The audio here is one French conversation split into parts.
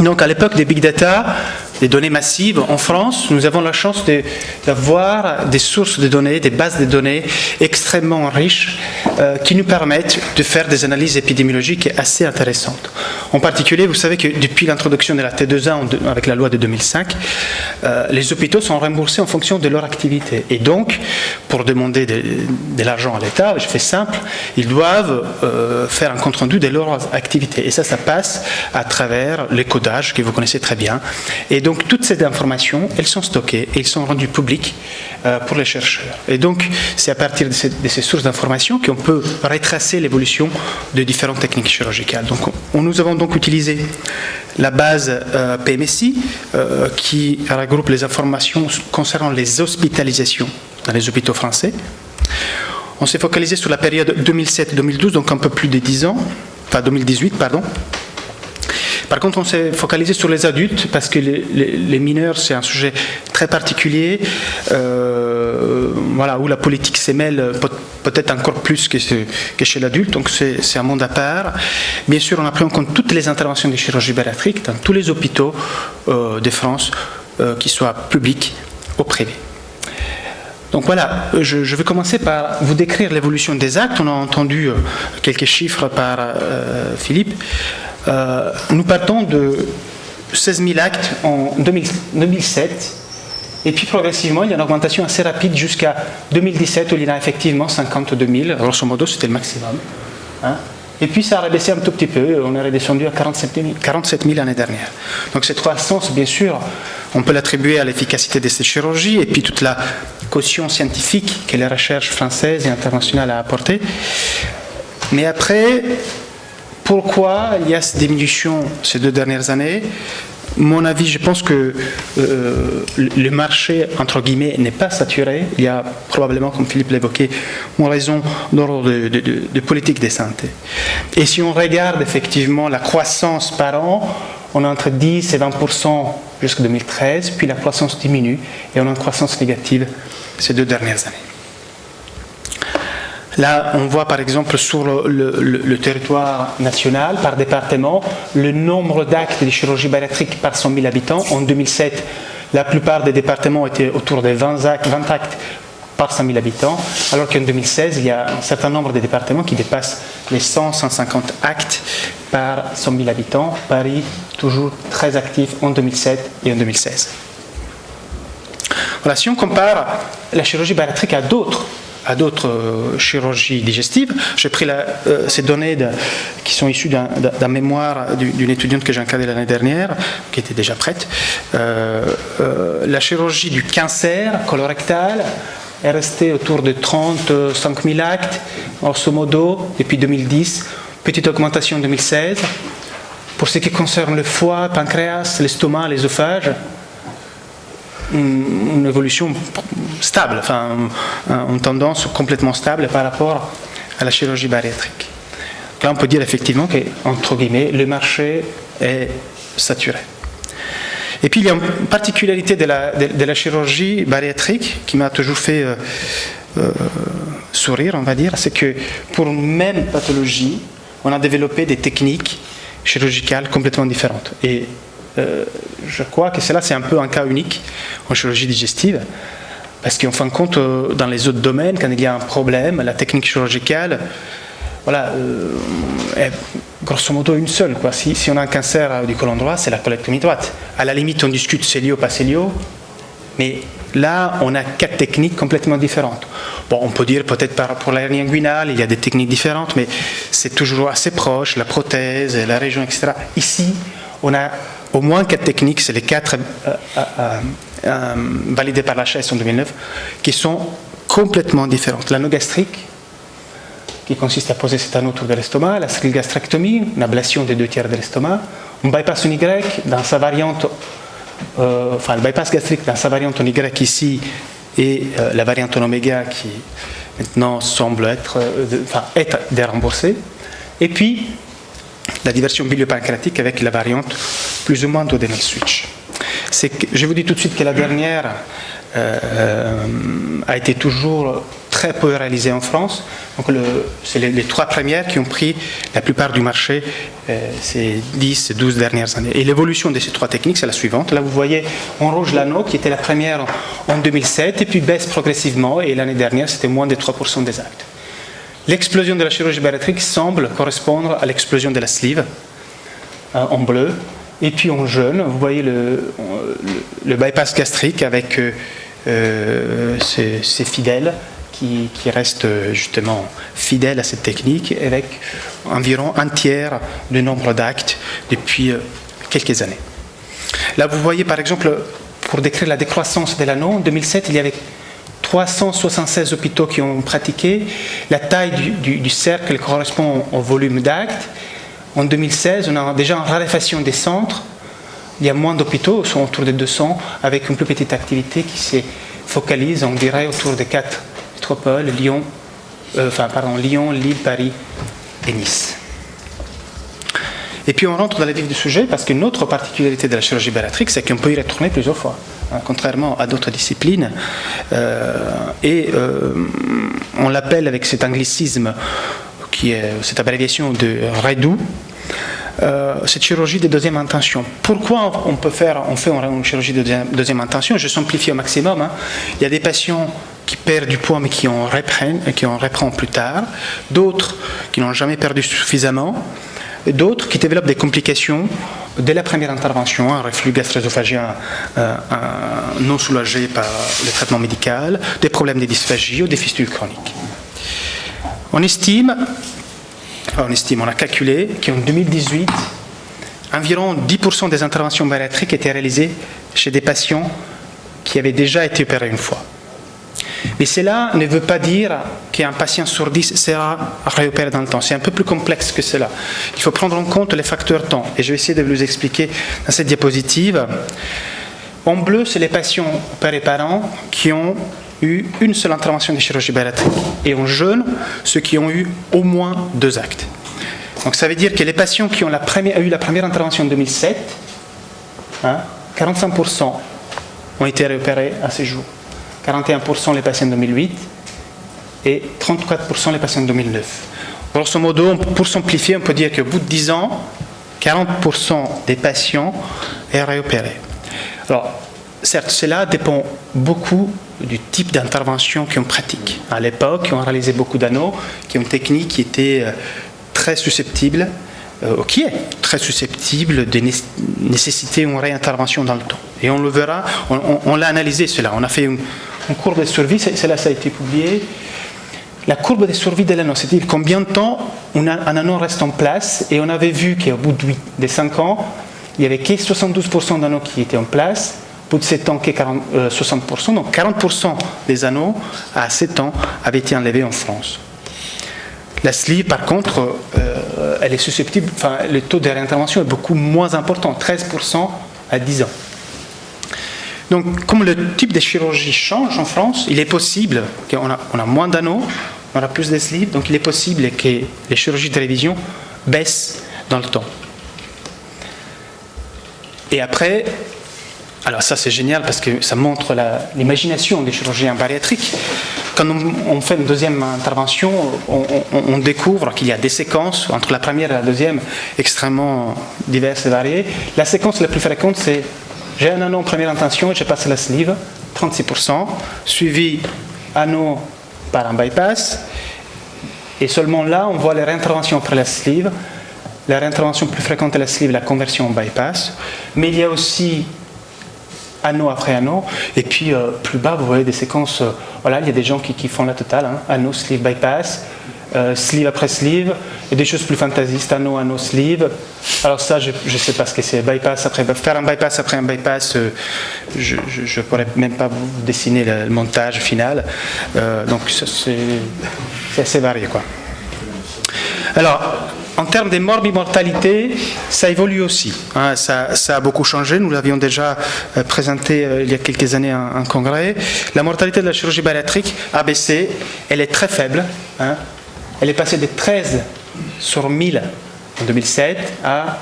Donc à l'époque des big data, des données massives, en France, nous avons la chance d'avoir des sources de données, des bases de données extrêmement riches qui nous permettent de faire des analyses épidémiologiques assez intéressantes. En particulier, vous savez que depuis l'introduction de la T2A avec la loi de 2005, les hôpitaux sont remboursés en fonction de leur activité. Et donc, pour demander de l'argent à l'État, je fais simple, ils doivent faire un compte-rendu de leur activité. Et ça passe à travers les codages que vous connaissez très bien. Et donc, toutes ces informations, elles sont stockées et elles sont rendues publiques pour les chercheurs. Et donc, c'est à partir de ces sources d'informations qu'on peut retracer l'évolution de différentes techniques chirurgicales. Donc, nous avons donc utilisé la base PMSI qui regroupe les informations concernant les hospitalisations dans les hôpitaux français. On s'est focalisé sur la période 2007-2012, donc un peu plus de 10 ans, enfin 2018, pardon. Par contre, on s'est focalisé sur les adultes parce que les mineurs, c'est un sujet très particulier, voilà, où la politique s'émêle peut-être encore plus que chez l'adulte, donc c'est un monde à part. Bien sûr, on a pris en compte toutes les interventions de chirurgie bariatrique dans tous les hôpitaux de France, qu'ils soient publics ou privés. Donc voilà, je vais commencer par vous décrire l'évolution des actes. On a entendu quelques chiffres par Philippe. Nous partons de 16 000 actes en 2007, et puis progressivement, il y a une augmentation assez rapide jusqu'à 2017, où il y en a effectivement 52 000, grosso modo, c'était le maximum. Hein. Et puis ça a rebaissé un tout petit peu, on est redescendu à 47 000 l'année dernière. Donc cette croissance, bien sûr, on peut l'attribuer à l'efficacité de ces chirurgies, et puis toute la caution scientifique que les recherches françaises et internationales a apportée. Mais après, pourquoi il y a cette diminution ces 2 dernières années? Mon avis, je pense que le marché, entre guillemets, n'est pas saturé. Il y a probablement, comme Philippe l'évoquait, une raison d'ordre de politique de santé. Et si on regarde effectivement la croissance par an, on est entre 10 et 20% jusqu'en 2013, puis la croissance diminue et on a une croissance négative ces 2 dernières années. Là, on voit par exemple sur le territoire national, par département, le nombre d'actes de chirurgie bariatrique par 100 000 habitants. En 2007, la plupart des départements étaient autour de 20 actes par 100 000 habitants, alors qu'en 2016, il y a un certain nombre de départements qui dépassent les 100-150 actes par 100 000 habitants. Paris, toujours très actif en 2007 et en 2016. Voilà, si on compare la chirurgie bariatrique à d'autres chirurgies digestives. J'ai pris ces données qui sont issues d'un mémoire d'une étudiante que j'ai encadrée l'année dernière, qui était déjà prête. La chirurgie du cancer colorectal est restée autour de 35 000 actes, grosso modo, depuis 2010. Petite augmentation en 2016. Pour ce qui concerne le foie, le pancréas, l'estomac, l'œsophage, une évolution stable, enfin une tendance complètement stable par rapport à la chirurgie bariatrique. Là, on peut dire effectivement que, entre guillemets, le marché est saturé. Et puis, il y a une particularité de la chirurgie bariatrique qui m'a toujours fait sourire, on va dire, c'est que pour une même pathologie, on a développé des techniques chirurgicales complètement différentes. Et je crois que cela, c'est un peu un cas unique en chirurgie digestive, parce qu'en fin de compte, dans les autres domaines, quand il y a un problème, la technique chirurgicale, voilà, est grosso modo une seule, quoi. Si on a un cancer du côlon droit, c'est la colectomie droite. À la limite, on discute célio, pas célio, mais là, on a 4 techniques complètement différentes. Bon, on peut dire peut-être pour l'hernie inguinale, il y a des techniques différentes, mais c'est toujours assez proche, la prothèse, la région, etc. Ici, on a au moins 4 techniques, c'est les 4 validées par la HAS en 2009, qui sont complètement différentes. L'anogastrique, qui consiste à poser cet anneau autour de l'estomac, la strile-gastrectomie, une ablation des 2/3 de l'estomac, un bypass en Y dans sa variante, le bypass gastrique dans sa variante en Y ici, et la variante en oméga qui maintenant semble être déremboursée. Et puis, la diversion biliopancréatique avec la variante plus ou moins duodenal switch. Je vous dis tout de suite que la dernière a été toujours très peu réalisées en France. Donc c'est les 3 premières qui ont pris la plupart du marché ces 10, 12 dernières années. Et l'évolution de ces 3 techniques, c'est la suivante. Là, vous voyez en rouge l'anneau, qui était la première en 2007, et puis baisse progressivement, et l'année dernière, c'était moins de 3% des actes. L'explosion de la chirurgie bariatrique semble correspondre à l'explosion de la sleeve, en bleu. Et puis en jaune, vous voyez le bypass gastrique avec ces fidèles qui restent justement fidèles à cette technique, avec environ un tiers du nombre d'actes depuis quelques années. Là, vous voyez par exemple, pour décrire la décroissance de l'anneau, en 2007, il y avait 376 hôpitaux qui ont pratiqué. La taille du cercle correspond au volume d'actes. En 2016, on a déjà une raréfaction des centres. Il y a moins d'hôpitaux, sont autour de 200, avec une plus petite activité qui se focalise, on dirait, autour de 4 métropoles, Lyon, Lille, Paris et Nice. Et puis on rentre dans le vif du sujet, parce qu'une autre particularité de la chirurgie bariatrique, c'est qu'on peut y retourner plusieurs fois, contrairement à d'autres disciplines. On l'appelle avec cet anglicisme, qui est cette abréviation de REDU, cette chirurgie de deuxième intention. Pourquoi on fait une chirurgie de deuxième intention? Je simplifie au maximum. Il y a des patients qui perdent du poids mais qui en reprennent plus tard, d'autres qui n'ont jamais perdu suffisamment, et d'autres qui développent des complications dès la première intervention, un reflux gastro-œsophagien non soulagé par le traitement médical, des problèmes de dysphagie ou des fistules chroniques. On a calculé qu'en 2018, environ 10% des interventions bariatriques étaient réalisées chez des patients qui avaient déjà été opérés une fois. Mais cela ne veut pas dire qu'un patient sur 10 sera réopéré dans le temps. C'est un peu plus complexe que cela. Il faut prendre en compte les facteurs temps. Et je vais essayer de vous les expliquer dans cette diapositive. En bleu, c'est les patients opérés par an qui ont eu une seule intervention de chirurgie bariatrique. Et en jaune, ceux qui ont eu au moins 2 actes. Donc ça veut dire que les patients qui ont eu la première intervention en 2007, 45% ont été réopérés à ce jour. 41% les patients en 2008 et 34% les patients en 2009. Grosso modo, pour simplifier, on peut dire qu'au bout de 10 ans, 40% des patients est réopéré. Alors, certes, cela dépend beaucoup du type d'intervention qu'on pratique. À l'époque, on réalisait beaucoup d'anneaux qui ont une technique qui était très susceptible, qui est très susceptible de nécessiter une réintervention dans le temps. Et on le verra, on l'a analysé cela. On a fait une courbe de survie, cela ça a été publié. La courbe de survie de l'anneau, c'est-à-dire combien de temps un anneau reste en place, et on avait vu qu'au bout de 5 ans, il n'y avait que 72% d'anneaux qui étaient en place, au bout de 7 ans, que 60%, donc 40% des anneaux à 7 ans avaient été enlevés en France. La sleeve, par contre, elle est susceptible, le taux de réintervention est beaucoup moins important, 13% à 10 ans. Donc, comme le type de chirurgie change en France, il est possible qu'on a moins d'anneaux, on a plus de sleeves, donc il est possible que les chirurgies de révision baissent dans le temps. Et après, alors ça c'est génial parce que ça montre l'imagination des chirurgiens bariatriques. Quand on fait une deuxième intervention, on découvre qu'il y a des séquences entre la première et la deuxième extrêmement diverses et variées. La séquence la plus fréquente, c'est j'ai un anneau en première intention et je passe la sleeve, 36%, suivi anneau par un bypass. Et seulement là, on voit les réinterventions après la sleeve. La réintervention plus fréquente est la sleeve, la conversion en bypass. Mais il y a aussi anneau après anneau. Et puis plus bas, vous voyez des séquences. Voilà, il y a des gens qui font la totale. Anneau, sleeve, bypass. Sleeve après sleeve, et des choses plus fantaisistes, anneau, sleeve. Alors ça, je ne sais pas ce que c'est, bypass après, faire un bypass après un bypass, je ne pourrais même pas vous dessiner le montage final. Donc c'est assez varié, quoi. Alors, en termes de morbimortalité, ça évolue aussi. Ça a beaucoup changé. Nous l'avions déjà présenté il y a quelques années à un congrès. La mortalité de la chirurgie bariatrique a baissé. Elle est très faible. Elle est passée de 13 sur 1000 en 2007 à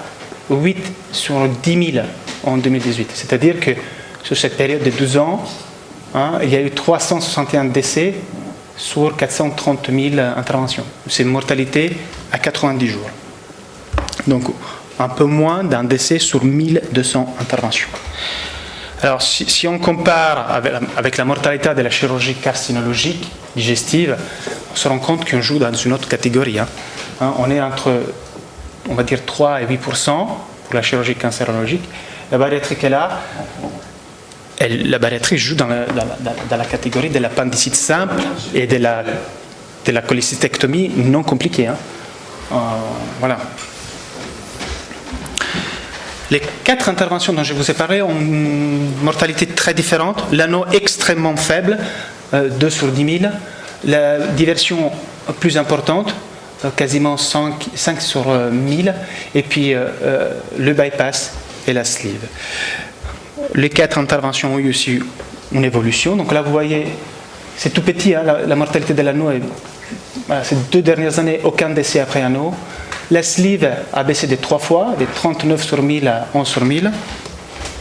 8 sur 10 000 en 2018. C'est-à-dire que sur cette période de 12 ans, il y a eu 361 décès sur 430 000 interventions. C'est une mortalité à 90 jours. Donc, un peu moins d'un décès sur 1200 interventions. Alors, si on compare avec la mortalité de la chirurgie carcinologique, digestive, on se rend compte qu'on joue dans une autre catégorie. On est entre, on va dire, 3 et 8% pour la chirurgie cancérologique. La bariatrique est là. La bariatrique joue dans la catégorie de l'appendicite simple et de la cholécystectomie non compliquée. Voilà. Les 4 interventions dont je vous ai parlé ont une mortalité très différente. L'anneau extrêmement faible, 2 sur 10 000. La diversion plus importante, quasiment 5 sur 1000. Et puis le bypass et la sleeve. Les 4 interventions ont eu aussi une évolution. Donc là, vous voyez, c'est tout petit. La mortalité de l'anneau, ces 2 dernières années, aucun décès après anneau. La sleeve a baissé de 3 fois, de 39 sur 1000 à 11 sur 1000.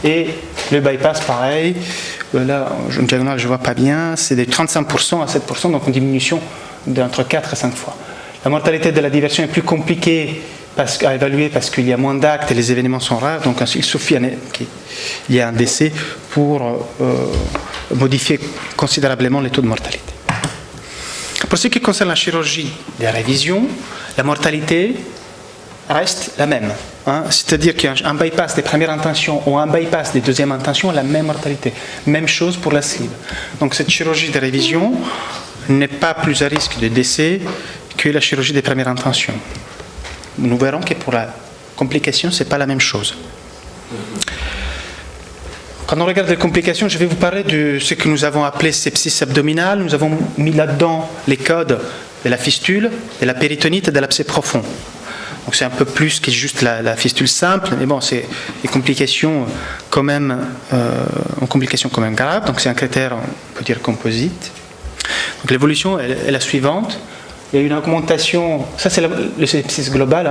Et le bypass, pareil. Là, en diagonale, je ne vois pas bien. C'est de 35% à 7%, donc une diminution d'entre 4 et 5 fois. La mortalité de la diversion est plus compliquée à évaluer parce qu'il y a moins d'actes et les événements sont rares. Donc, il suffit qu'il y ait un décès pour modifier considérablement les taux de mortalité. Pour ce qui concerne la chirurgie des révisions, la mortalité reste la même. C'est-à-dire qu'un bypass des premières intentions ou un bypass des deuxièmes intentions a la même mortalité. Même chose pour la sleeve. Donc cette chirurgie de révision n'est pas plus à risque de décès que la chirurgie des premières intentions. Nous verrons que pour la complication, ce n'est pas la même chose. Quand on regarde les complications, je vais vous parler de ce que nous avons appelé sepsis abdominale. Nous avons mis là-dedans les codes de la fistule, de la péritonite et de l'abcès profond. Donc c'est un peu plus que juste la fistule simple, mais bon, c'est des complications quand même, graves. Donc c'est un critère, on peut dire, composite. Donc l'évolution est la suivante. Il y a eu une augmentation, ça c'est le sepsis global,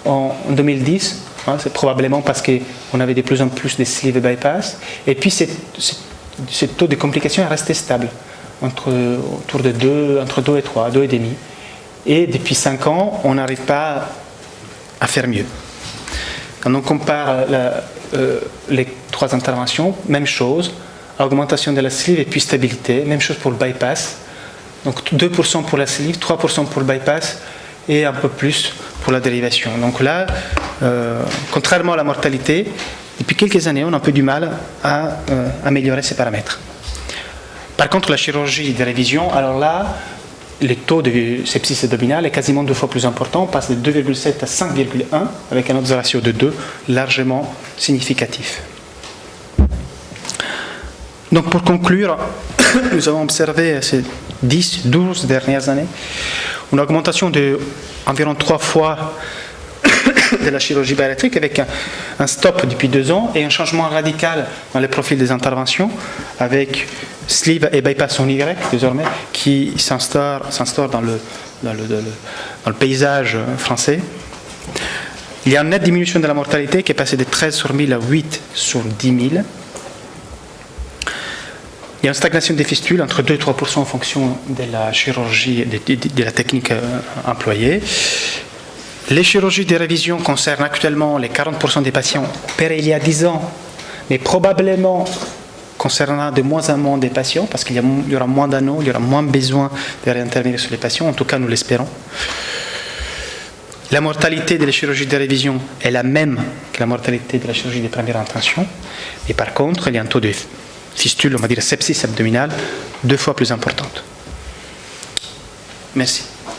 en 2010. C'est probablement parce qu'on avait de plus en plus des sleeve bypass. Et puis, ce taux de complications est resté stable, autour de 2, entre 2 et 3, 2,5. Et depuis 5 ans, on n'arrive pas à faire mieux. Quand on compare les 3 interventions, même chose, augmentation de la sleeve et puis stabilité, même chose pour le bypass. Donc 2% pour la sleeve, 3% pour le bypass et un peu plus pour la dérivation. Donc là, contrairement à la mortalité, depuis quelques années, on a un peu du mal à améliorer ces paramètres. Par contre, la chirurgie de révision, alors là, le taux de sepsis abdominale est quasiment 2 fois plus important. On passe de 2,7 à 5,1 avec un odds ratio de 2 largement significatif. Donc pour conclure, nous avons observé ces 10-12 dernières années une augmentation de environ 3 fois de la chirurgie bariatrique avec un stop depuis 2 ans et un changement radical dans le profil des interventions avec sleeve et bypass en Y désormais qui s'instaure dans le paysage français. Il y a une nette diminution de la mortalité qui est passée de 13 sur 1000 à 8 sur 10 000. Il y a une stagnation des fistules entre 2 et 3% en fonction de la chirurgie, de la technique employée. Les chirurgies de révision concernent actuellement les 40% des patients opérés il y a 10 ans, mais probablement concernant de moins en moins des patients, parce qu'il y aura moins d'anneaux, il y aura moins besoin de réintervenir sur les patients, en tout cas nous l'espérons. La mortalité de la chirurgie de révision est la même que la mortalité de la chirurgie de première intention, et par contre il y a un taux de fistule, on va dire sepsis abdominale, 2 fois plus importante. Merci.